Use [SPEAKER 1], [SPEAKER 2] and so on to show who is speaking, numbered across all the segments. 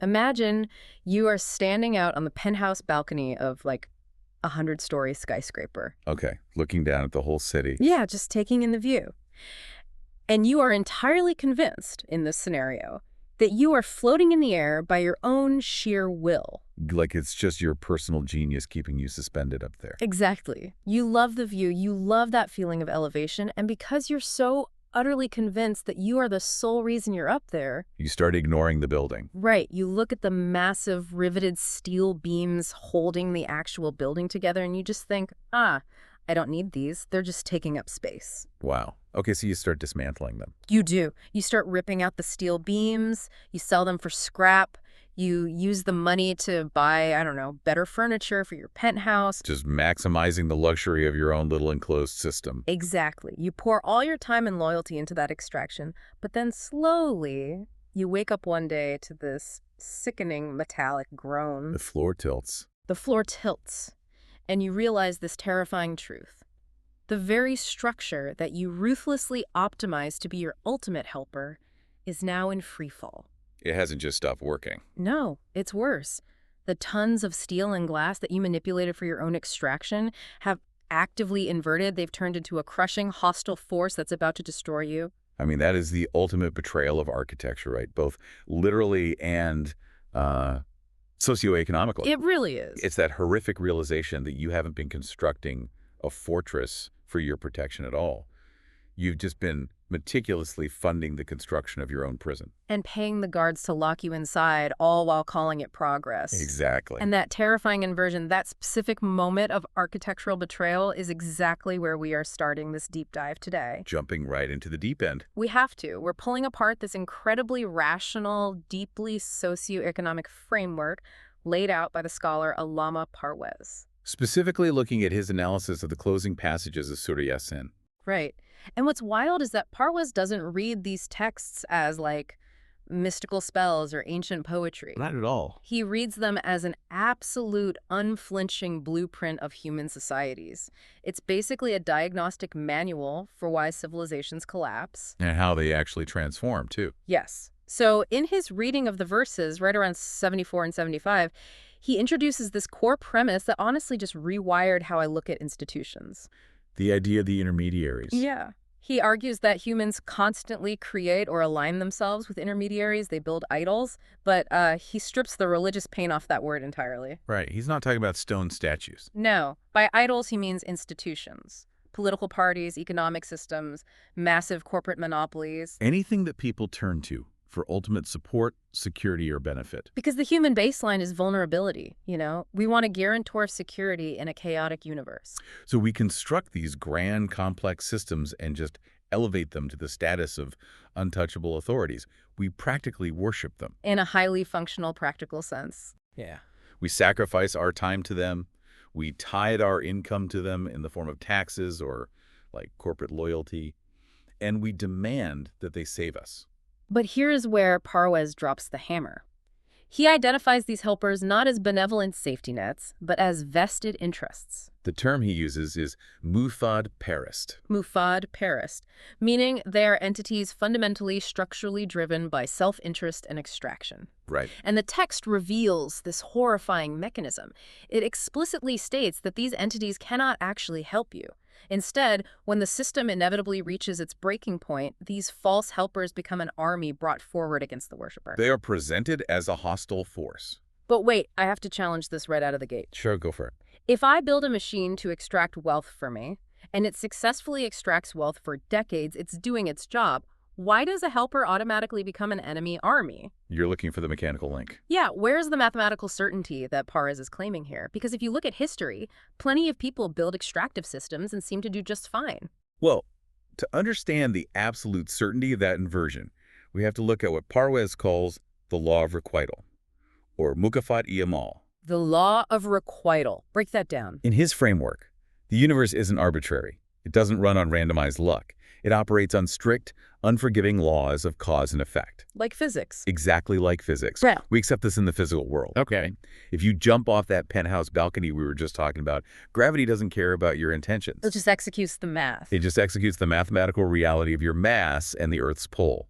[SPEAKER 1] Imagine you are standing out on the penthouse balcony of like a 100-story skyscraper.
[SPEAKER 2] Okay, looking down at the whole city.
[SPEAKER 1] Yeah, just taking in the view. And you are entirely convinced in this scenario that you are floating in the air by your own sheer will.
[SPEAKER 2] Like it's just your personal genius keeping you suspended up there.
[SPEAKER 1] Exactly. You love the view, you love that feeling of elevation, and because you're so utterly convinced that you are the sole reason you're up there.
[SPEAKER 2] You start ignoring the building.
[SPEAKER 1] Right. You look at the massive riveted steel beams holding the actual building together and you just think, I don't need these. They're just taking up space.
[SPEAKER 2] Wow. Okay, so you start dismantling them.
[SPEAKER 1] You do. You start ripping out the steel beams. You sell them for scrap. You use the money to buy, I don't know, better furniture for your penthouse.
[SPEAKER 2] Just maximizing the luxury of your own little enclosed system.
[SPEAKER 1] Exactly. You pour all your time and loyalty into that extraction, but then slowly you wake up one day to this sickening metallic groan.
[SPEAKER 2] The floor tilts.
[SPEAKER 1] The floor tilts, and you realize this terrifying truth. The very structure that you ruthlessly optimized to be your ultimate helper is now in freefall.
[SPEAKER 2] It hasn't just stopped working.
[SPEAKER 1] No, it's worse. The tons of steel and glass that you manipulated for your own extraction have actively inverted. They've turned into a crushing, hostile force that's about to destroy you.
[SPEAKER 2] I mean, that is the ultimate betrayal of architecture, right? Both literally and socioeconomically.
[SPEAKER 1] It really is.
[SPEAKER 2] It's that horrific realization that you haven't been constructing a fortress for your protection at all. You've just been meticulously funding the construction of your own prison.
[SPEAKER 1] And paying the guards to lock you inside, all while calling it progress.
[SPEAKER 2] Exactly.
[SPEAKER 1] And that terrifying inversion, that specific moment of architectural betrayal is exactly where we are starting this deep dive today.
[SPEAKER 2] Jumping right into the deep end.
[SPEAKER 1] We have to. We're pulling apart this incredibly rational, deeply socioeconomic framework laid out by the scholar Allama Parwez.
[SPEAKER 2] Specifically looking at his analysis of the closing passages of Surah Yaseen.
[SPEAKER 1] Right. And what's wild is that Parwez doesn't read these texts as, like, mystical spells or ancient poetry.
[SPEAKER 2] Not at all.
[SPEAKER 1] He reads them as an absolute, unflinching blueprint of human societies. It's basically a diagnostic manual for why civilizations collapse.
[SPEAKER 2] And how they actually transform, too.
[SPEAKER 1] Yes. So in his reading of the verses, right around 74 and 75, he introduces this core premise that honestly just rewired how I look at institutions.
[SPEAKER 2] The idea of the intermediaries.
[SPEAKER 1] Yeah. He argues that humans constantly create or align themselves with intermediaries. They build idols, but he strips the religious paint off that word entirely.
[SPEAKER 2] Right. He's not talking about stone statues.
[SPEAKER 1] No. By idols, he means institutions. Political parties, economic systems, massive corporate monopolies.
[SPEAKER 2] Anything that people turn to for ultimate support, security, or benefit.
[SPEAKER 1] Because the human baseline is vulnerability, you know? We want a guarantor of security in a chaotic universe.
[SPEAKER 2] So we construct these grand, complex systems and just elevate them to the status of untouchable authorities. We practically worship them.
[SPEAKER 1] In a highly functional, practical sense.
[SPEAKER 2] Yeah. We sacrifice our time to them. We tithe our income to them in the form of taxes or, like, corporate loyalty. And we demand that they save us.
[SPEAKER 1] But here is where Parwez drops the hammer. He identifies these helpers not as benevolent safety nets, but as vested interests.
[SPEAKER 2] The term he uses is mufad perist.
[SPEAKER 1] Mufad perist, meaning they are entities fundamentally structurally driven by self-interest and extraction.
[SPEAKER 2] Right.
[SPEAKER 1] And the text reveals this horrifying mechanism. It explicitly states that these entities cannot actually help you. Instead, when the system inevitably reaches its breaking point, these false helpers become an army brought forward against the worshiper.
[SPEAKER 2] They are presented as a hostile force.
[SPEAKER 1] But wait, I have to challenge this right out of the gate.
[SPEAKER 2] Sure, go for it.
[SPEAKER 1] If I build a machine to extract wealth for me, and it successfully extracts wealth for decades, it's doing its job, why does a helper automatically become an enemy army?
[SPEAKER 2] You're looking for the mechanical link.
[SPEAKER 1] Yeah, where's the mathematical certainty that Parwez is claiming here? Because if you look at history, plenty of people build extractive systems and seem to do just fine.
[SPEAKER 2] Well, to understand the absolute certainty of that inversion, we have to look at what Parwez calls the law of requital, or mukafat iamal.
[SPEAKER 1] The law of requital. Break that down.
[SPEAKER 2] In his framework, the universe isn't arbitrary. It doesn't run on randomized luck. It operates on strict, unforgiving laws of cause and effect.
[SPEAKER 1] Like physics.
[SPEAKER 2] Exactly like physics.
[SPEAKER 1] Right.
[SPEAKER 2] We accept this in the physical world.
[SPEAKER 1] Okay.
[SPEAKER 2] If you jump off that penthouse balcony we were just talking about, gravity doesn't care about your intentions.
[SPEAKER 1] It just executes the math.
[SPEAKER 2] It just executes the mathematical reality of your mass and the Earth's pull.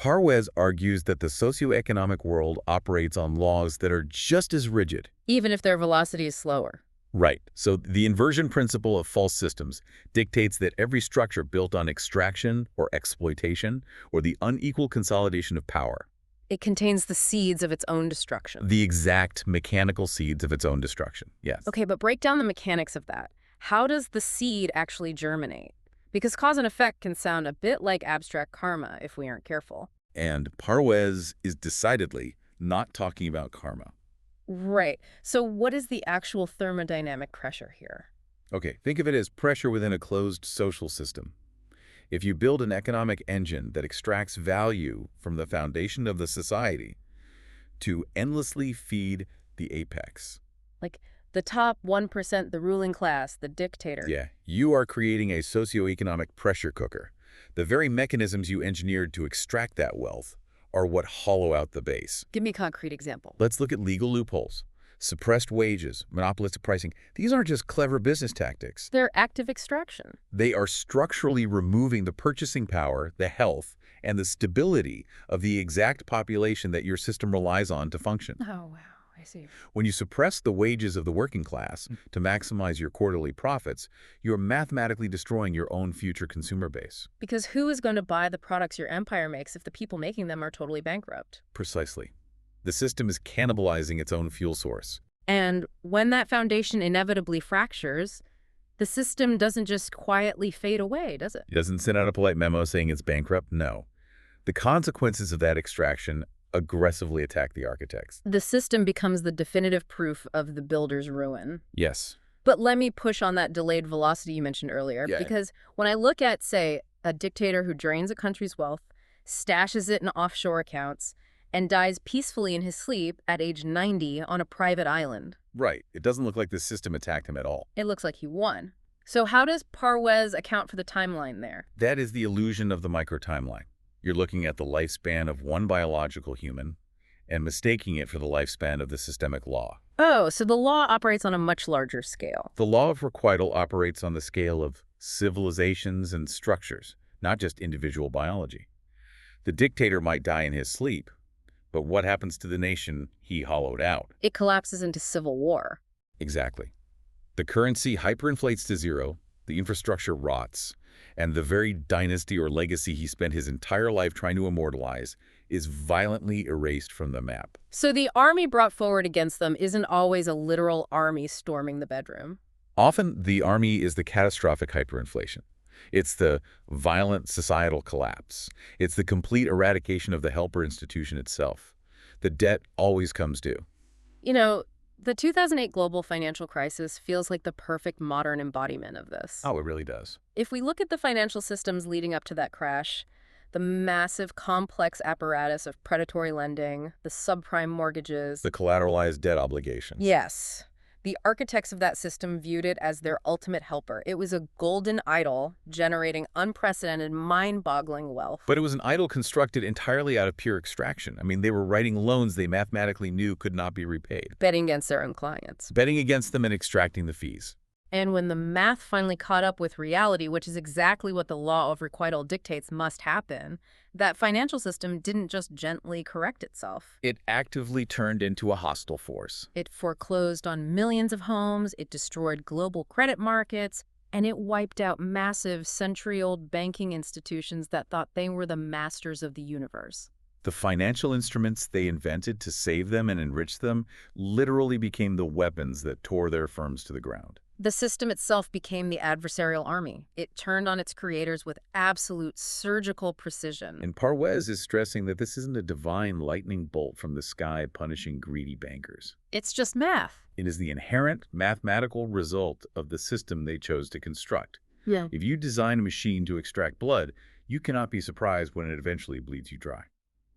[SPEAKER 2] Parwez argues that the socioeconomic world operates on laws that are just as rigid.
[SPEAKER 1] Even if their velocity is slower.
[SPEAKER 2] Right. So the inversion principle of false systems dictates that every structure built on extraction or exploitation or the unequal consolidation of power,
[SPEAKER 1] It contains the seeds of its own destruction.
[SPEAKER 2] the exact mechanical seeds of its own destruction. Yes.
[SPEAKER 1] Okay, but break down the mechanics of that. How does the seed actually germinate? Because cause and effect can sound a bit like abstract karma if we aren't careful.
[SPEAKER 2] And Parwez is decidedly not talking about karma.
[SPEAKER 1] Right. So what is the actual thermodynamic pressure here?
[SPEAKER 2] Okay, think of it as pressure within a closed social system. If you build an economic engine that extracts value from the foundation of the society to endlessly feed the apex,
[SPEAKER 1] Like the top 1%, the ruling class, the dictator.
[SPEAKER 2] yeah, you are creating a socioeconomic pressure cooker. The very mechanisms you engineered to extract that wealth are what hollow out the base.
[SPEAKER 1] Give me a concrete example.
[SPEAKER 2] Let's look at legal loopholes. Suppressed wages, monopolistic pricing. These aren't just clever business tactics.
[SPEAKER 1] They're active extraction.
[SPEAKER 2] They are structurally removing the purchasing power, the health, and the stability of the exact population that your system relies on to function.
[SPEAKER 1] Oh, wow. I see.
[SPEAKER 2] When you suppress the wages of the working class to maximize your quarterly profits, you're mathematically destroying your own future consumer base.
[SPEAKER 1] Because who is going to buy the products your empire makes if the people making them are totally bankrupt?
[SPEAKER 2] Precisely. The system is cannibalizing its own fuel source.
[SPEAKER 1] And when that foundation inevitably fractures, the system doesn't just quietly fade away, does it?
[SPEAKER 2] It doesn't send out a polite memo saying it's bankrupt. No. The consequences of that extraction aggressively attack the architects.
[SPEAKER 1] The system becomes the definitive proof of the builder's ruin.
[SPEAKER 2] Yes.
[SPEAKER 1] But let me push on that delayed velocity you mentioned earlier,
[SPEAKER 2] Yeah.
[SPEAKER 1] because when I look at, say, a dictator who drains a country's wealth, stashes it in offshore accounts, and dies peacefully in his sleep at age 90 on a private island,
[SPEAKER 2] Right. It doesn't look like the system attacked him at all.
[SPEAKER 1] it looks like he won. So how does Parwez account for the timeline there?
[SPEAKER 2] That is the illusion of the micro-timeline. You're looking at the lifespan of one biological human and mistaking it for the lifespan of the systemic law.
[SPEAKER 1] Oh, so the law operates on a much larger scale.
[SPEAKER 2] The law of requital operates on the scale of civilizations and structures, not just individual biology. The dictator might die in his sleep, but what happens to the nation he hollowed out?
[SPEAKER 1] It collapses into civil war.
[SPEAKER 2] Exactly. The currency hyperinflates to zero, the infrastructure rots, and the very dynasty or legacy he spent his entire life trying to immortalize is violently erased from the map.
[SPEAKER 1] So the army brought forward against them isn't always a literal army storming the bedroom.
[SPEAKER 2] Often, the army is the catastrophic hyperinflation. It's the violent societal collapse. It's the complete eradication of the helper institution itself. The debt always comes due.
[SPEAKER 1] You know, the 2008 global financial crisis feels like the perfect modern embodiment of this.
[SPEAKER 2] Oh, it really does.
[SPEAKER 1] If we look at the financial systems leading up to that crash, the massive, complex apparatus of predatory lending, the subprime mortgages.
[SPEAKER 2] The collateralized debt obligations.
[SPEAKER 1] Yes. The architects of that system viewed it as their ultimate helper. It was a golden idol generating unprecedented, mind-boggling wealth.
[SPEAKER 2] But it was an idol constructed entirely out of pure extraction. I mean, they were writing loans they mathematically knew could not be repaid,
[SPEAKER 1] Betting against their own clients.
[SPEAKER 2] betting against them and extracting the fees.
[SPEAKER 1] And when the math finally caught up with reality, which is exactly what the law of requital dictates must happen, that financial system didn't just gently correct itself.
[SPEAKER 2] It actively turned into a hostile force.
[SPEAKER 1] It foreclosed on millions of homes, it destroyed global credit markets, and it wiped out massive, century-old banking institutions that thought they were the masters of the universe.
[SPEAKER 2] The financial instruments they invented to save them and enrich them literally became the weapons that tore their firms to the ground.
[SPEAKER 1] The system itself became the adversarial army. It turned on its creators with absolute surgical precision.
[SPEAKER 2] And Parwez is stressing that this isn't a divine lightning bolt from the sky punishing greedy bankers.
[SPEAKER 1] It's just math.
[SPEAKER 2] It is the inherent mathematical result of the system they chose to construct.
[SPEAKER 1] Yeah.
[SPEAKER 2] If you design a machine to extract blood, you cannot be surprised when it eventually bleeds you dry.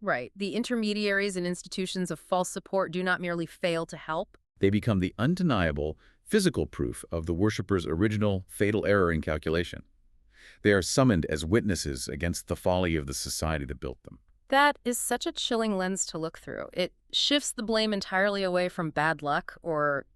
[SPEAKER 1] Right. The intermediaries and institutions of false support do not merely fail to help.
[SPEAKER 2] They become the undeniable physical proof of the worshipper's original fatal error in calculation. They are summoned as witnesses against the folly of the society that built them.
[SPEAKER 1] That is such a chilling lens to look through. It shifts the blame entirely away from bad luck or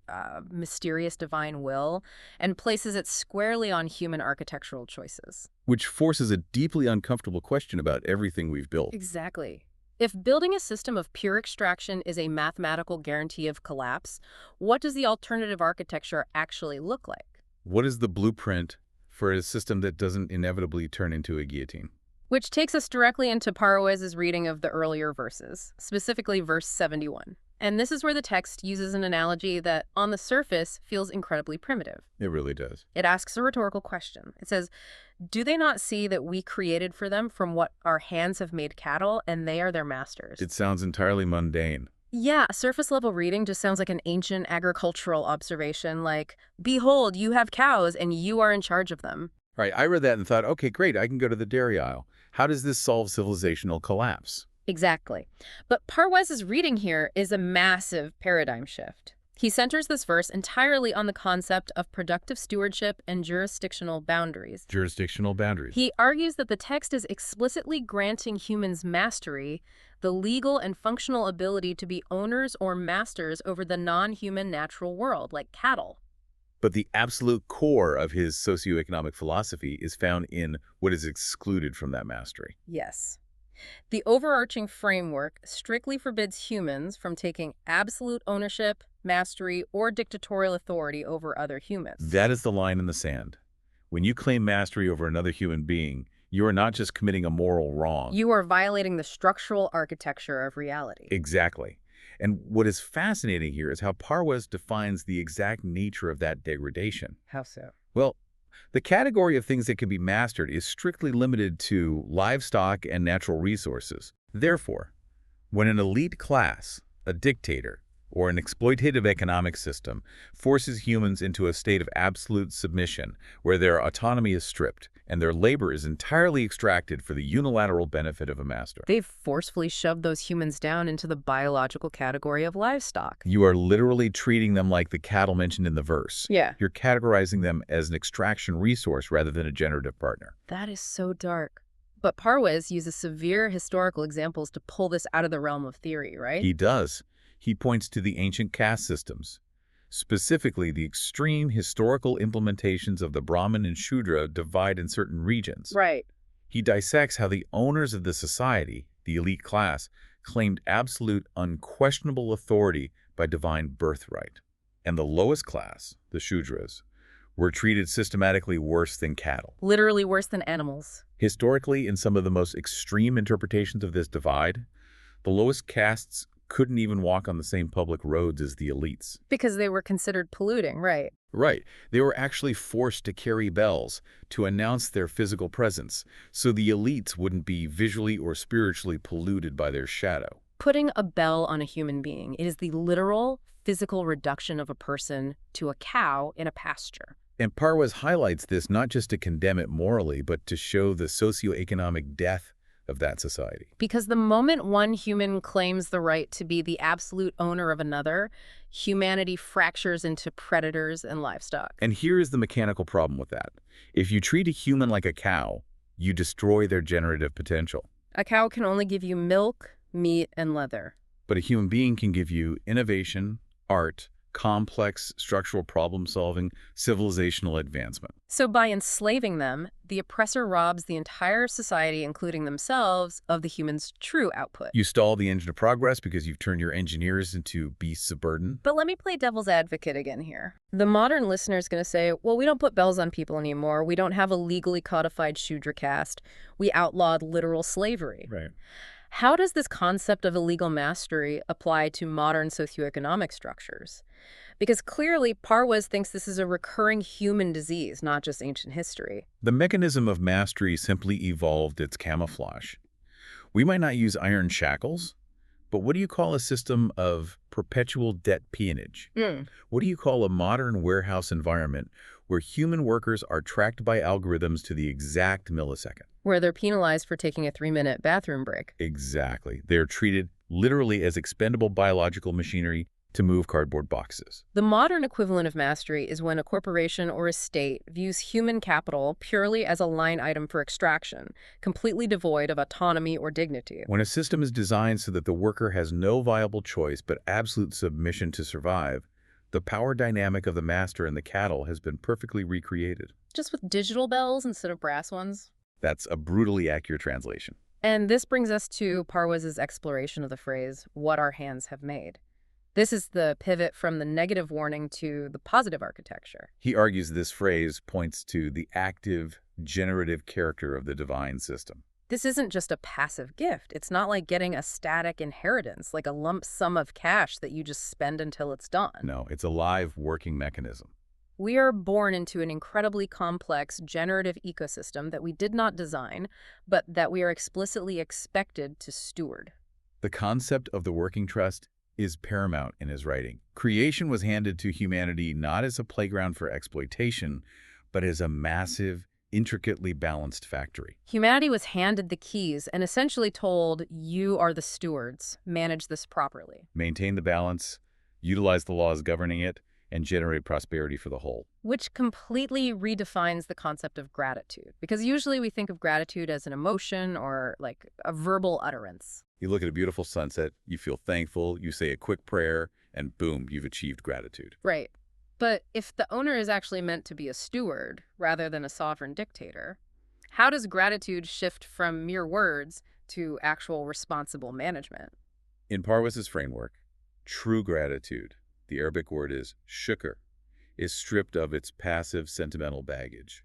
[SPEAKER 1] mysterious divine will and places it squarely on human architectural choices.
[SPEAKER 2] Which forces a deeply uncomfortable question about everything we've built.
[SPEAKER 1] Exactly. If building a system of pure extraction is a mathematical guarantee of collapse, what does the alternative architecture actually look like?
[SPEAKER 2] What is the blueprint for a system that doesn't inevitably turn into a guillotine?
[SPEAKER 1] Which takes us directly into Parwez's reading of the earlier verses, specifically verse 71. And this is where the text uses an analogy that, on the surface, feels incredibly primitive.
[SPEAKER 2] It really does.
[SPEAKER 1] It asks a rhetorical question. It says, "Do they not see that we created for them from what our hands have made cattle, and they are their masters?"
[SPEAKER 2] It sounds entirely mundane.
[SPEAKER 1] Yeah, surface-level reading just sounds like an ancient agricultural observation, like, "Behold, you have cows, and you are in charge of them."
[SPEAKER 2] Right, I read that and thought, okay, great, I can go to the dairy aisle. How does this solve civilizational collapse?
[SPEAKER 1] Exactly. But Parwez's reading here is a massive paradigm shift. He centers this verse entirely on the concept of productive stewardship and jurisdictional boundaries.
[SPEAKER 2] Jurisdictional boundaries.
[SPEAKER 1] He argues that the text is explicitly granting humans mastery, the legal and functional ability to be owners or masters over the non-human natural world, like cattle.
[SPEAKER 2] But the absolute core of his socioeconomic philosophy is found in what is excluded from that mastery.
[SPEAKER 1] Yes. The overarching framework strictly forbids humans from taking absolute ownership, mastery, or dictatorial authority over other humans.
[SPEAKER 2] That is the line in the sand. When you claim mastery over another human being, you are not just committing a moral wrong.
[SPEAKER 1] You are violating the structural architecture of reality.
[SPEAKER 2] Exactly. And what is fascinating here is how Parwez defines the exact nature of that degradation.
[SPEAKER 1] How so?
[SPEAKER 2] Well, the category of things that can be mastered is strictly limited to livestock and natural resources. Therefore, when an elite class, a dictator, or an exploitative economic system forces humans into a state of absolute submission where their autonomy is stripped and their labor is entirely extracted for the unilateral benefit of a master,
[SPEAKER 1] They've forcefully shoved those humans down into the biological category of livestock.
[SPEAKER 2] you are literally treating them like the cattle mentioned in the verse.
[SPEAKER 1] Yeah.
[SPEAKER 2] You're categorizing them as an extraction resource rather than a generative partner.
[SPEAKER 1] That is so dark. But Parwez uses severe historical examples to pull this out of the realm of theory, right?
[SPEAKER 2] He does. He points to the ancient caste systems, specifically the extreme historical implementations of the Brahmin and Shudra divide in certain regions.
[SPEAKER 1] Right.
[SPEAKER 2] He dissects how the owners of the society, the elite class, claimed absolute, unquestionable authority by divine birthright. And the lowest class, the Shudras, were treated systematically worse than cattle.
[SPEAKER 1] Literally worse than animals.
[SPEAKER 2] Historically, in some of the most extreme interpretations of this divide, the lowest castes couldn't even walk on the same public roads as the elites.
[SPEAKER 1] Because they were considered polluting, right?
[SPEAKER 2] Right. They were actually forced to carry bells to announce their physical presence, so the elites wouldn't be visually or spiritually polluted by their shadow.
[SPEAKER 1] Putting a bell on a human being, it is the literal, physical reduction of a person to a cow in a pasture.
[SPEAKER 2] And Parwez highlights this not just to condemn it morally, but to show the socioeconomic death of that society.
[SPEAKER 1] Because the moment one human claims the right to be the absolute owner of another, humanity fractures into predators and livestock.
[SPEAKER 2] And here is the mechanical problem with that. If you treat a human like a cow, you destroy their generative potential.
[SPEAKER 1] A cow can only give you milk, meat, and leather.
[SPEAKER 2] But a human being can give you innovation, art, complex structural problem-solving, civilizational advancement.
[SPEAKER 1] So by enslaving them, the oppressor robs the entire society, including themselves, of the human's true output.
[SPEAKER 2] You stall the engine of progress because you've turned your engineers into beasts of burden.
[SPEAKER 1] But let me play devil's advocate again here. The modern listener is going to say, well, we don't put bells on people anymore. We don't have a legally codified Shudra caste. We outlawed literal slavery.
[SPEAKER 2] Right.
[SPEAKER 1] How does this concept of illegal mastery apply to modern socioeconomic structures? Because clearly, Parwez thinks this is a recurring human disease, not just ancient history.
[SPEAKER 2] The mechanism of mastery simply evolved its camouflage. We might not use iron shackles, but what do you call a system of perpetual debt peonage? What do you call a modern warehouse environment where human workers are tracked by algorithms to the exact millisecond?
[SPEAKER 1] Where they're penalized for taking a 3-minute bathroom break.
[SPEAKER 2] Exactly. They're treated literally as expendable biological machinery to move cardboard boxes.
[SPEAKER 1] The modern equivalent of mastery is when a corporation or a state views human capital purely as a line item for extraction, completely devoid of autonomy or dignity.
[SPEAKER 2] When a system is designed so that the worker has no viable choice but absolute submission to survive, the power dynamic of the master and the cattle has been perfectly recreated.
[SPEAKER 1] Just with digital bells instead of brass ones.
[SPEAKER 2] That's a brutally accurate translation.
[SPEAKER 1] And this brings us to Parwaz's exploration of the phrase, what our hands have made. This is the pivot from the negative warning to the positive architecture.
[SPEAKER 2] He argues this phrase points to the active, generative character of the divine system.
[SPEAKER 1] This isn't just a passive gift. It's not like getting a static inheritance, like a lump sum of cash that you just spend until it's done.
[SPEAKER 2] No, it's a live, working mechanism.
[SPEAKER 1] We are born into an incredibly complex, generative ecosystem that we did not design, but that we are explicitly expected to steward.
[SPEAKER 2] The concept of the working trust is paramount in his writing. Creation was handed to humanity not as a playground for exploitation, but as a massive, intricately balanced factory.
[SPEAKER 1] Humanity was handed the keys and essentially told, you are the stewards, manage this properly.
[SPEAKER 2] Maintain the balance, utilize the laws governing it, and generate prosperity for the whole.
[SPEAKER 1] Which completely redefines the concept of gratitude, because usually we think of gratitude as an emotion or like a verbal utterance.
[SPEAKER 2] You look at a beautiful sunset, you feel thankful, you say a quick prayer, and boom, you've achieved gratitude.
[SPEAKER 1] Right. But if the owner is actually meant to be a steward rather than a sovereign dictator, how does gratitude shift from mere words to actual responsible management?
[SPEAKER 2] In Parwaz's framework, true gratitude, the Arabic word is shukr, is stripped of its passive sentimental baggage.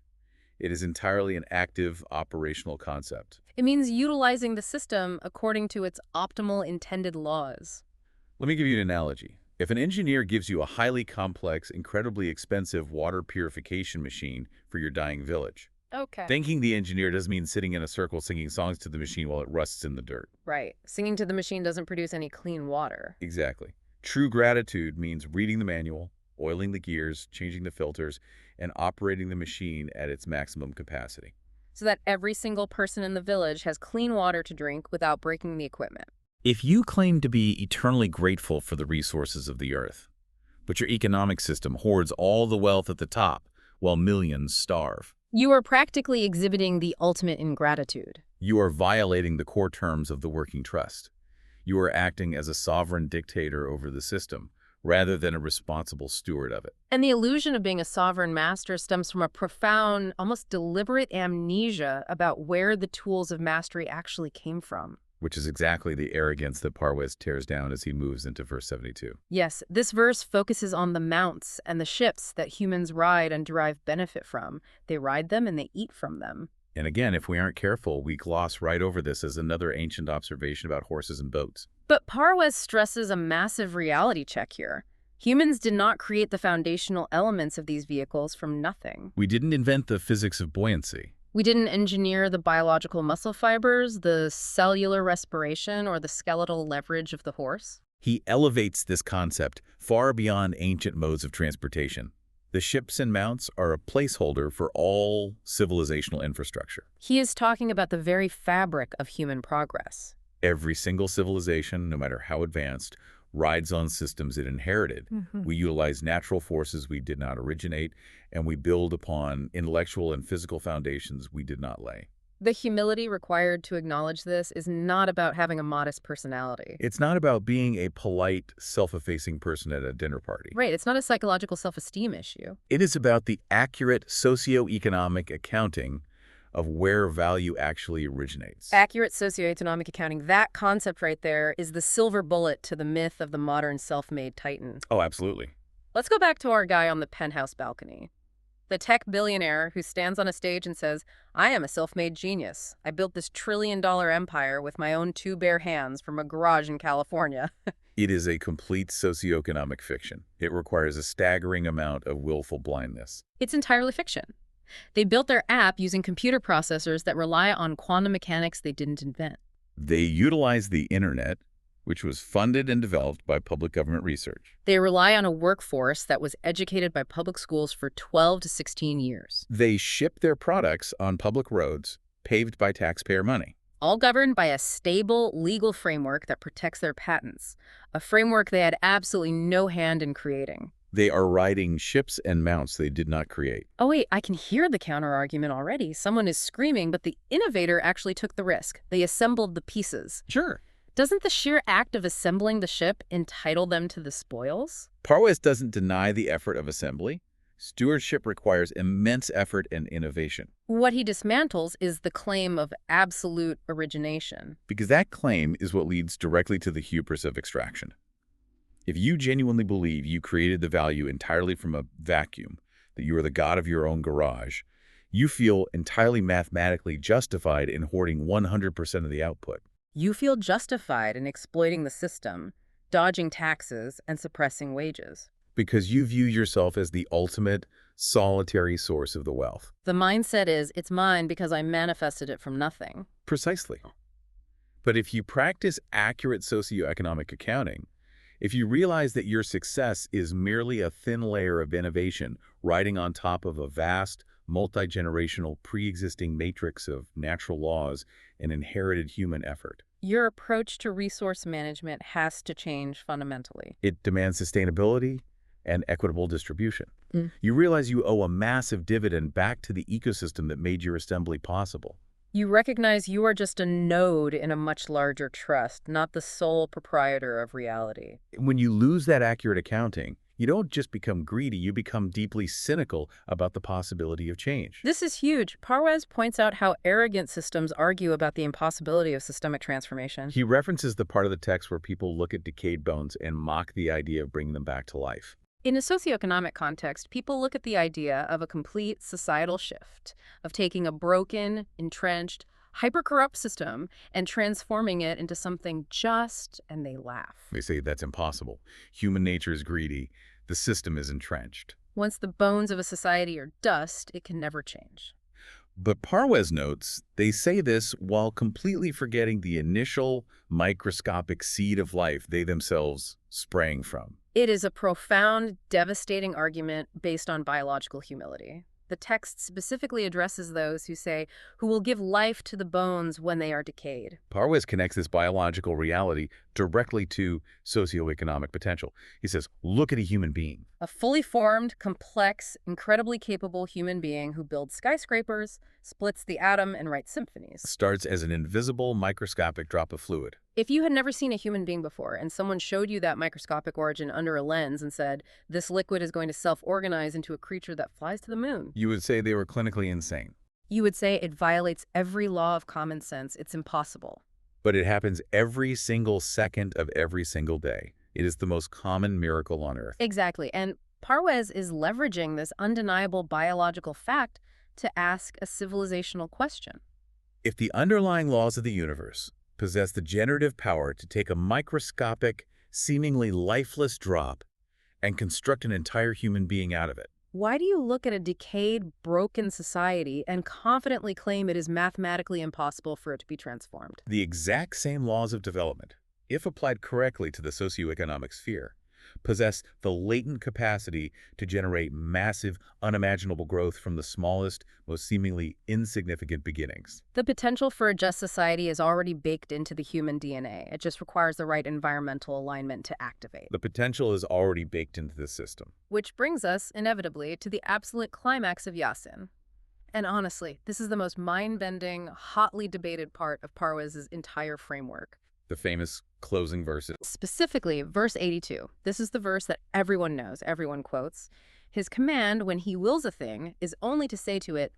[SPEAKER 2] It is entirely an active, operational concept.
[SPEAKER 1] It means utilizing the system according to its optimal intended laws.
[SPEAKER 2] Let me give you an analogy. If an engineer gives you a highly complex, incredibly expensive water purification machine for your dying village,
[SPEAKER 1] Okay.
[SPEAKER 2] thanking the engineer doesn't mean sitting in a circle singing songs to the machine while it rusts in the dirt.
[SPEAKER 1] Right. Singing to the machine doesn't produce any clean water.
[SPEAKER 2] Exactly. True gratitude means reading the manual, oiling the gears, changing the filters, and operating the machine at its maximum capacity.
[SPEAKER 1] So that every single person in the village has clean water to drink without breaking the equipment.
[SPEAKER 2] If you claim to be eternally grateful for the resources of the earth, but your economic system hoards all the wealth at the top while millions starve,
[SPEAKER 1] You are practically exhibiting the ultimate ingratitude.
[SPEAKER 2] you are violating the core terms of the working trust. You are acting as a sovereign dictator over the system, rather than a responsible steward of it.
[SPEAKER 1] And the illusion of being a sovereign master stems from a profound, almost deliberate amnesia about where the tools of mastery actually came from.
[SPEAKER 2] Which is exactly the arrogance that Parwaz tears down as he moves into verse 72.
[SPEAKER 1] Yes, this verse focuses on the mounts and the ships that humans ride and derive benefit from. They ride them and they eat from them.
[SPEAKER 2] And again, if we aren't careful, we gloss right over this as another ancient observation about horses and boats.
[SPEAKER 1] But Parwaz stresses a massive reality check here. Humans did not create the foundational elements of these vehicles from nothing.
[SPEAKER 2] We didn't invent the physics of buoyancy.
[SPEAKER 1] We didn't engineer the biological muscle fibers, the cellular respiration, or the skeletal leverage of the horse.
[SPEAKER 2] He elevates this concept far beyond ancient modes of transportation. The ships and mounts are a placeholder for all civilizational infrastructure.
[SPEAKER 1] He is talking about the very fabric of human progress.
[SPEAKER 2] Every single civilization, no matter how advanced, rides on systems it inherited. We utilize natural forces we did not originate, and we build upon intellectual and physical foundations we did not lay.
[SPEAKER 1] The humility required to acknowledge this is not about having a modest personality.
[SPEAKER 2] It's not about being a polite, self-effacing person at a dinner party.
[SPEAKER 1] Right, it's not a psychological self-esteem issue.
[SPEAKER 2] It is about the accurate socioeconomic accounting of where value actually originates.
[SPEAKER 1] Accurate socioeconomic accounting, that concept right there is the silver bullet to the myth of the modern self-made titan.
[SPEAKER 2] Oh, absolutely.
[SPEAKER 1] Let's go back to our guy on the penthouse balcony. The tech billionaire who stands on a stage and says, I am a self-made genius. I built this trillion-dollar empire with my own 2 bare hands from a garage in California.
[SPEAKER 2] It is a complete socioeconomic fiction. It requires a staggering amount of willful blindness.
[SPEAKER 1] It's entirely fiction. They built their app using computer processors that rely on quantum mechanics they didn't invent.
[SPEAKER 2] They utilize the internet, which was funded and developed by public government research.
[SPEAKER 1] They rely on a workforce that was educated by public schools for 12 to 16 years.
[SPEAKER 2] They ship their products on public roads paved by taxpayer money.
[SPEAKER 1] all governed by a stable legal framework that protects their patents, a framework they had absolutely no hand in creating.
[SPEAKER 2] They are riding ships and mounts they did not create.
[SPEAKER 1] Oh wait, I can hear the counter-argument already. Someone is screaming, but the innovator actually took the risk. They assembled the pieces.
[SPEAKER 2] Sure.
[SPEAKER 1] Doesn't the sheer act of assembling the ship entitle them to the spoils?
[SPEAKER 2] Parwes doesn't deny the effort of assembly. Stewardship requires immense effort and innovation.
[SPEAKER 1] What he dismantles is the claim of absolute origination.
[SPEAKER 2] Because that claim is what leads directly to the hubris of extraction. If you genuinely believe you created the value entirely from a vacuum, that you are the god of your own garage, you feel entirely mathematically justified in hoarding 100% of the output.
[SPEAKER 1] You feel justified in exploiting the system, dodging taxes, and suppressing wages.
[SPEAKER 2] Because you view yourself as the ultimate, solitary source of the wealth.
[SPEAKER 1] The mindset is, it's mine because I manifested it from nothing.
[SPEAKER 2] Precisely. But if you practice accurate socioeconomic accounting, if you realize that your success is merely a thin layer of innovation riding on top of a vast, multi-generational, pre-existing matrix of natural laws and inherited human effort,
[SPEAKER 1] Your approach to resource management has to change fundamentally.
[SPEAKER 2] it demands sustainability and equitable distribution. You realize you owe a massive dividend back to the ecosystem that made your assembly possible.
[SPEAKER 1] You recognize you are just a node in a much larger trust, not the sole proprietor of reality.
[SPEAKER 2] When you lose that accurate accounting, you don't just become greedy, you become deeply cynical about the possibility of change.
[SPEAKER 1] This is huge. Parwes points out how arrogant systems argue about the impossibility of systemic transformation.
[SPEAKER 2] He references the part of the text where people look at decayed bones and mock the idea of bringing them back to life.
[SPEAKER 1] In a socioeconomic context, people look at the idea of a complete societal shift, of taking a broken, entrenched, hyper-corrupt system and transforming it into something just, and they laugh.
[SPEAKER 2] They say that's impossible. Human nature is greedy. The system is entrenched.
[SPEAKER 1] Once the bones of a society are dust, it can never change.
[SPEAKER 2] But Parwes notes they say this while completely forgetting the initial microscopic seed of life they themselves sprang from.
[SPEAKER 1] It is a profound, devastating argument based on biological humility. The text specifically addresses those who say, who will give life to the bones when they are decayed.
[SPEAKER 2] Parwes connects this biological reality directly to socioeconomic potential. He says, look at a human being.
[SPEAKER 1] A fully formed, complex, incredibly capable human being who builds skyscrapers, splits the atom, and writes symphonies.
[SPEAKER 2] Starts as an invisible microscopic drop of fluid.
[SPEAKER 1] If you had never seen a human being before and someone showed you that microscopic origin under a lens and said, this liquid is going to self-organize into a creature that flies to the moon,
[SPEAKER 2] You would say they were clinically insane.
[SPEAKER 1] you would say it violates every law of common sense. It's impossible.
[SPEAKER 2] But it happens every single second of every single day. It is the most common miracle on Earth.
[SPEAKER 1] Exactly. And Parwes is leveraging this undeniable biological fact to ask a civilizational question.
[SPEAKER 2] If the underlying laws of the universe possess the generative power to take a microscopic, seemingly lifeless drop and construct an entire human being out of it,
[SPEAKER 1] Why do you look at a decayed, broken society and confidently claim it is mathematically impossible for it to be transformed?
[SPEAKER 2] the exact same laws of development, if applied correctly to the socioeconomic sphere, possess the latent capacity to generate massive, unimaginable growth from the smallest, most seemingly insignificant beginnings.
[SPEAKER 1] The potential for a just society is already baked into the human DNA. It just requires the right environmental alignment to activate.
[SPEAKER 2] The potential is already baked into the system.
[SPEAKER 1] Which brings us, inevitably, to the absolute climax of Yaseen. And honestly, this is the most mind-bending, hotly debated part of Parwes' entire framework.
[SPEAKER 2] The famous closing verses.
[SPEAKER 1] Specifically, verse 82. This is the verse that everyone knows, everyone quotes. His command, when he wills a thing, is only to say to it,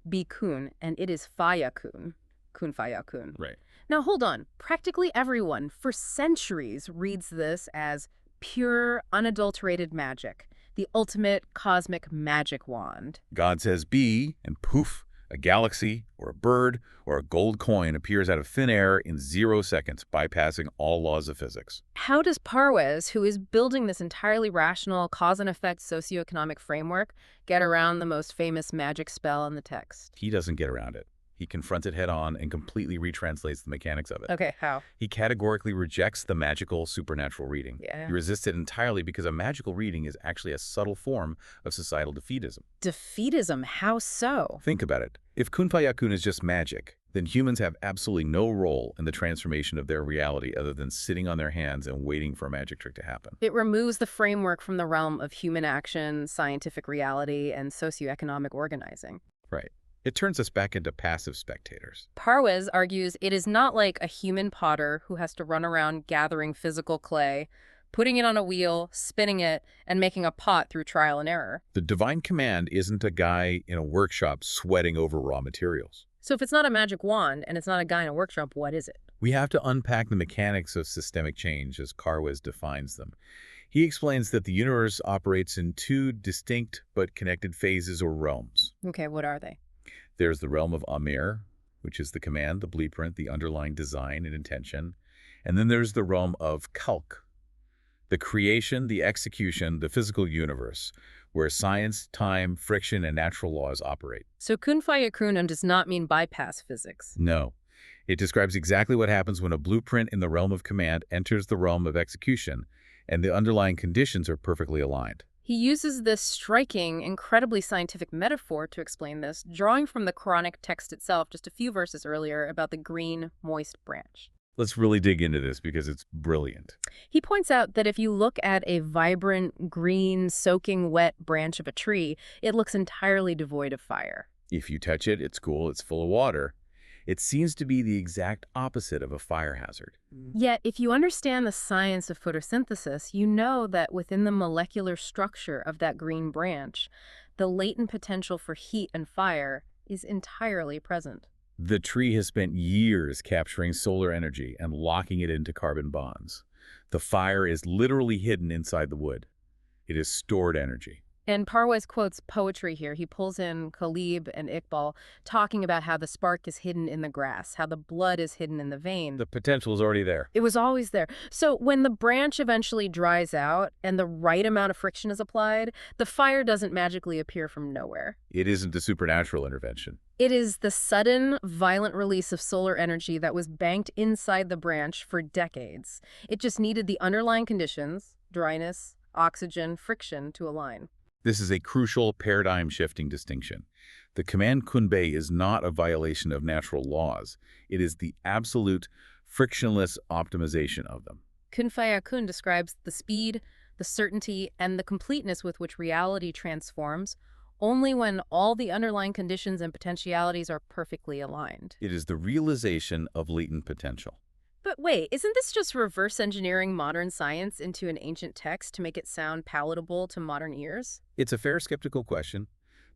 [SPEAKER 1] be kun, and it is fayakun. Kun fayakun.
[SPEAKER 2] Right.
[SPEAKER 1] Now hold on. Practically everyone, for centuries, reads this as pure, unadulterated magic. The ultimate cosmic magic wand.
[SPEAKER 2] God says be, and poof, a galaxy, or a bird, or a gold coin appears out of thin air in 0 seconds, bypassing all laws of physics.
[SPEAKER 1] How does Parwes, who is building this entirely rational cause and effect socioeconomic framework, get around the most famous magic spell in the text?
[SPEAKER 2] He doesn't get around it. He confronts it head-on and completely retranslates the mechanics of it.
[SPEAKER 1] Okay, how?
[SPEAKER 2] He categorically rejects the magical supernatural reading.
[SPEAKER 1] Yeah.
[SPEAKER 2] He resists it entirely because a magical reading is actually a subtle form of societal defeatism.
[SPEAKER 1] Defeatism, how so?
[SPEAKER 2] Think about it. If kun fayakun is just magic, then humans have absolutely no role in the transformation of their reality other than sitting on their hands and waiting for a magic trick to happen.
[SPEAKER 1] It removes the framework from the realm of human action, scientific reality, and socioeconomic organizing.
[SPEAKER 2] Right. It turns us back into passive spectators.
[SPEAKER 1] Parwes argues it is not like a human potter who has to run around gathering physical clay, putting it on a wheel, spinning it, and making a pot through trial and error.
[SPEAKER 2] The divine command isn't a guy in a workshop sweating over raw materials.
[SPEAKER 1] So if it's not a magic wand and it's not a guy in a workshop, what is it?
[SPEAKER 2] We have to unpack the mechanics of systemic change as Carwes defines them. He explains that the universe operates in two distinct but connected phases or realms.
[SPEAKER 1] Okay, what are they?
[SPEAKER 2] There's the realm of Amir, which is the command, the blueprint, the underlying design and intention. And then there's the realm of Kalk, the creation, the execution, the physical universe, where science, time, friction, and natural laws operate.
[SPEAKER 1] So kun fayakun does not mean bypass physics.
[SPEAKER 2] No. It describes exactly what happens when a blueprint in the realm of command enters the realm of execution, and the underlying conditions are perfectly aligned.
[SPEAKER 1] He uses this striking, incredibly scientific metaphor to explain this, drawing from the Quranic text itself just a few verses earlier about the green, moist branch.
[SPEAKER 2] Let's really dig into this because it's brilliant.
[SPEAKER 1] He points out that if you look at a vibrant, green, soaking wet branch of a tree, it looks entirely devoid of fire.
[SPEAKER 2] If you touch it, it's cool, it's full of water. It seems to be the exact opposite of a fire hazard.
[SPEAKER 1] Yet, if you understand the science of photosynthesis, you know that within the molecular structure of that green branch, the latent potential for heat and fire is entirely present.
[SPEAKER 2] The tree has spent years capturing solar energy and locking it into carbon bonds. The fire is literally hidden inside the wood. It is stored energy.
[SPEAKER 1] And Parwes quotes poetry here. He pulls in Khalib and Iqbal, talking about how the spark is hidden in the grass, how the blood is hidden in the vein.
[SPEAKER 2] The potential is already there.
[SPEAKER 1] It was always there. So when the branch eventually dries out and the right amount of friction is applied, the fire doesn't magically appear from nowhere.
[SPEAKER 2] It isn't a supernatural intervention.
[SPEAKER 1] It is the sudden, violent release of solar energy that was banked inside the branch for decades. It just needed the underlying conditions, dryness, oxygen, friction, to align.
[SPEAKER 2] This is a crucial paradigm-shifting distinction. The command kunbe is not a violation of natural laws. It is the absolute, frictionless optimization of them.
[SPEAKER 1] Kun fayakun describes the speed, the certainty, and the completeness with which reality transforms only when all the underlying conditions and potentialities are perfectly aligned.
[SPEAKER 2] It is the realization of latent potential.
[SPEAKER 1] But wait, isn't this just reverse engineering modern science into an ancient text to make it sound palatable to modern ears?
[SPEAKER 2] It's a fair skeptical question,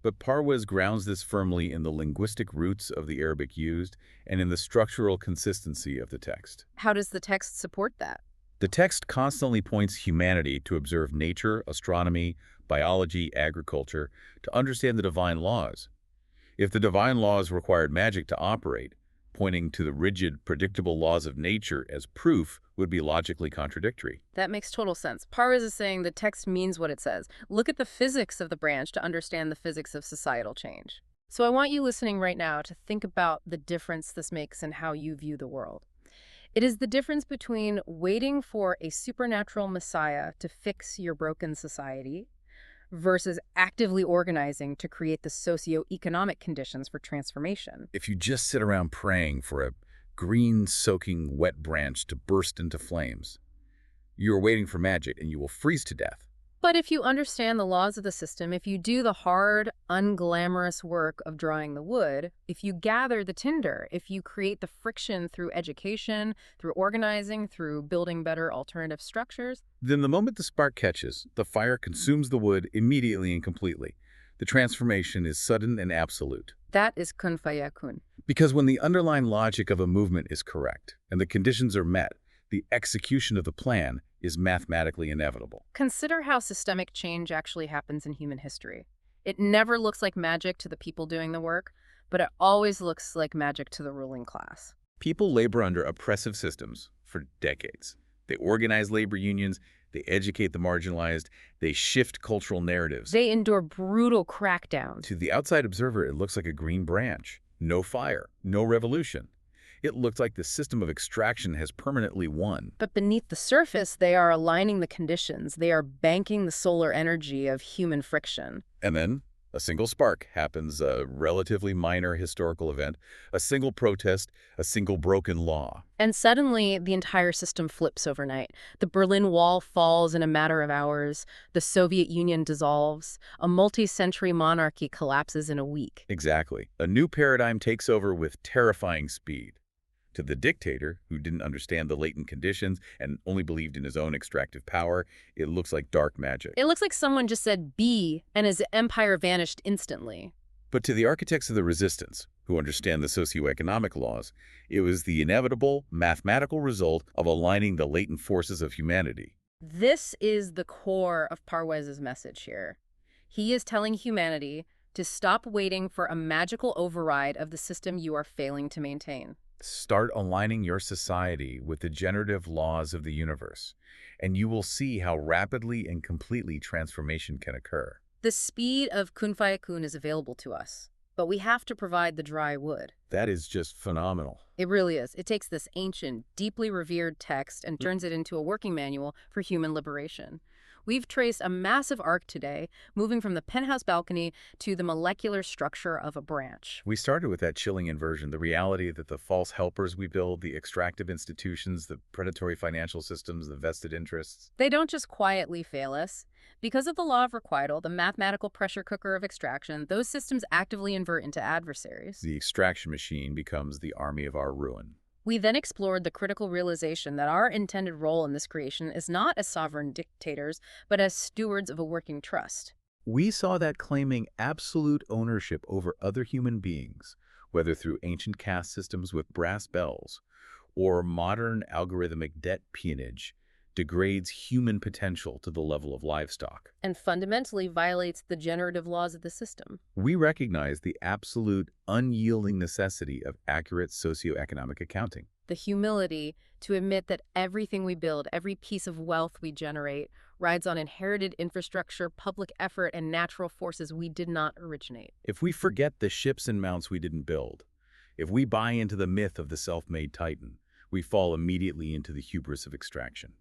[SPEAKER 2] but Parwes grounds this firmly in the linguistic roots of the Arabic used and in the structural consistency of the text.
[SPEAKER 1] How does the text support that?
[SPEAKER 2] The text constantly points humanity to observe nature, astronomy, biology, agriculture, to understand the divine laws. If the divine laws required magic to operate, pointing to the rigid, predictable laws of nature as proof would be logically contradictory.
[SPEAKER 1] That makes total sense. Parwes is saying the text means what it says. Look at the physics of the branch to understand the physics of societal change. So I want you listening right now to think about the difference this makes in how you view the world. It is the difference between waiting for a supernatural messiah to fix your broken society versus actively organizing to create the socioeconomic conditions for transformation.
[SPEAKER 2] If you just sit around praying for a green, soaking, wet branch to burst into flames, you are waiting for magic and you will freeze to death.
[SPEAKER 1] But if you understand the laws of the system, if you do the hard, unglamorous work of drawing the wood, if you gather the tinder, if you create the friction through education, through organizing, through building better alternative structures,
[SPEAKER 2] then the moment the spark catches, the fire consumes the wood immediately and completely. The transformation is sudden and absolute.
[SPEAKER 1] that is kun fayakun.
[SPEAKER 2] Because when the underlying logic of a movement is correct and the conditions are met, the execution of the plan is mathematically inevitable.
[SPEAKER 1] Consider how systemic change actually happens in human history. It never looks like magic to the people doing the work, but it always looks like magic to the ruling class.
[SPEAKER 2] People labor under oppressive systems for decades. They organize labor unions, they educate the marginalized, they shift cultural narratives.
[SPEAKER 1] They endure brutal crackdowns.
[SPEAKER 2] To the outside observer, it looks like a green branch. No fire, no revolution. It looks like the system of extraction has permanently won.
[SPEAKER 1] But beneath the surface, they are aligning the conditions. They are banking the solar energy of human friction.
[SPEAKER 2] And then, A single spark happens, a relatively minor historical event, a single protest, a single broken law.
[SPEAKER 1] And suddenly, the entire system flips overnight. The Berlin Wall falls in a matter of hours. The Soviet Union dissolves. A multi-century monarchy collapses in a week.
[SPEAKER 2] Exactly. A new paradigm takes over with terrifying speed. To the dictator, who didn't understand the latent conditions and only believed in his own extractive power, it looks like dark magic.
[SPEAKER 1] It looks like someone just said "be," and his empire vanished instantly.
[SPEAKER 2] But to the architects of the resistance, who understand the socioeconomic laws, it was the inevitable, mathematical result of aligning the latent forces of humanity.
[SPEAKER 1] This is the core of Parwez's message here. He is telling humanity to stop waiting for a magical override of the system you are failing to maintain.
[SPEAKER 2] Start aligning your society with the generative laws of the universe, and you will see how rapidly and completely transformation can occur.
[SPEAKER 1] The speed of kun fayakun is available to us, but we have to provide the dry wood.
[SPEAKER 2] That is just phenomenal.
[SPEAKER 1] It really is. It takes this ancient, deeply revered text and turns it into a working manual for human liberation. We've traced a massive arc today, moving from the penthouse balcony to the molecular structure of a branch.
[SPEAKER 2] We started with that chilling inversion, the reality that the false helpers we build, the extractive institutions, the predatory financial systems, the vested interests.
[SPEAKER 1] They don't just quietly fail us. Because of the law of requital, the mathematical pressure cooker of extraction, those systems actively invert into adversaries.
[SPEAKER 2] The extraction machine becomes the army of our ruin.
[SPEAKER 1] We then explored the critical realization that our intended role in this creation is not as sovereign dictators, but as stewards of a working trust.
[SPEAKER 2] We saw that claiming absolute ownership over other human beings, whether through ancient caste systems with brass bells or modern algorithmic debt peonage, degrades human potential to the level of livestock.
[SPEAKER 1] And fundamentally violates the generative laws of the system.
[SPEAKER 2] We recognize the absolute, unyielding necessity of accurate socioeconomic accounting.
[SPEAKER 1] The humility to admit that everything we build, every piece of wealth we generate, rides on inherited infrastructure, public effort, and natural forces we did not originate.
[SPEAKER 2] If we forget the ships and mounts we didn't build, if we buy into the myth of the self-made titan, we fall immediately into the hubris of extraction.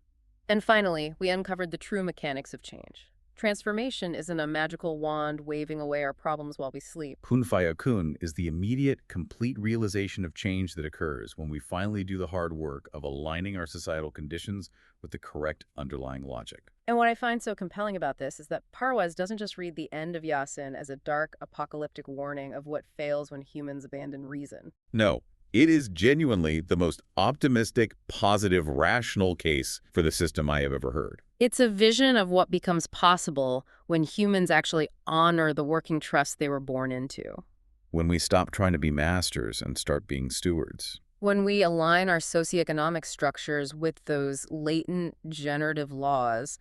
[SPEAKER 1] And finally, we uncovered the true mechanics of change. Transformation isn't a magical wand waving away our problems while we sleep.
[SPEAKER 2] Kun fayakun is the immediate, complete realization of change that occurs when we finally do the hard work of aligning our societal conditions with the correct underlying logic.
[SPEAKER 1] And what I find so compelling about this is that Parwez doesn't just read the end of Yasin as a dark, apocalyptic warning of what fails when humans abandon reason.
[SPEAKER 2] No. It is genuinely the most optimistic, positive, rational case for the system I have ever heard.
[SPEAKER 1] It's a vision of what becomes possible when humans actually honor the working trust they were born into.
[SPEAKER 2] When we stop trying to be masters and start being stewards.
[SPEAKER 1] When we align our socioeconomic structures with those latent generative laws,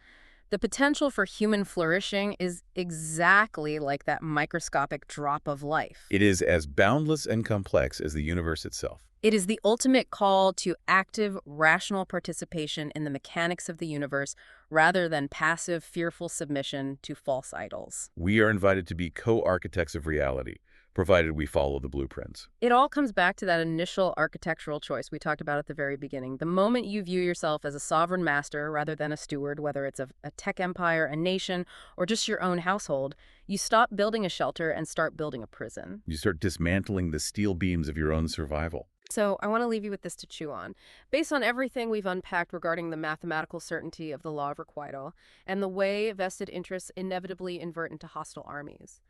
[SPEAKER 1] the potential for human flourishing is exactly like that microscopic drop of life.
[SPEAKER 2] It is as boundless and complex as the universe itself.
[SPEAKER 1] It is the ultimate call to active, rational participation in the mechanics of the universe rather than passive, fearful submission to false idols.
[SPEAKER 2] We are invited to be co-architects of reality, provided we follow the blueprints.
[SPEAKER 1] It all comes back to that initial architectural choice we talked about at the very beginning. The moment you view yourself as a sovereign master rather than a steward, whether it's a tech empire, a nation, or just your own household, you stop building a shelter and start building a prison.
[SPEAKER 2] You start dismantling the steel beams of your own survival.
[SPEAKER 1] So I want to leave you with this to chew on. Based on everything we've unpacked regarding the mathematical certainty of the law of requital and the way vested interests inevitably invert into hostile armies,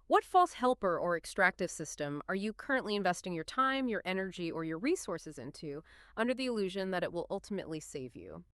[SPEAKER 1] what false helper or extractive system are you currently investing your time, your energy, or your resources into under the illusion that it will ultimately save you?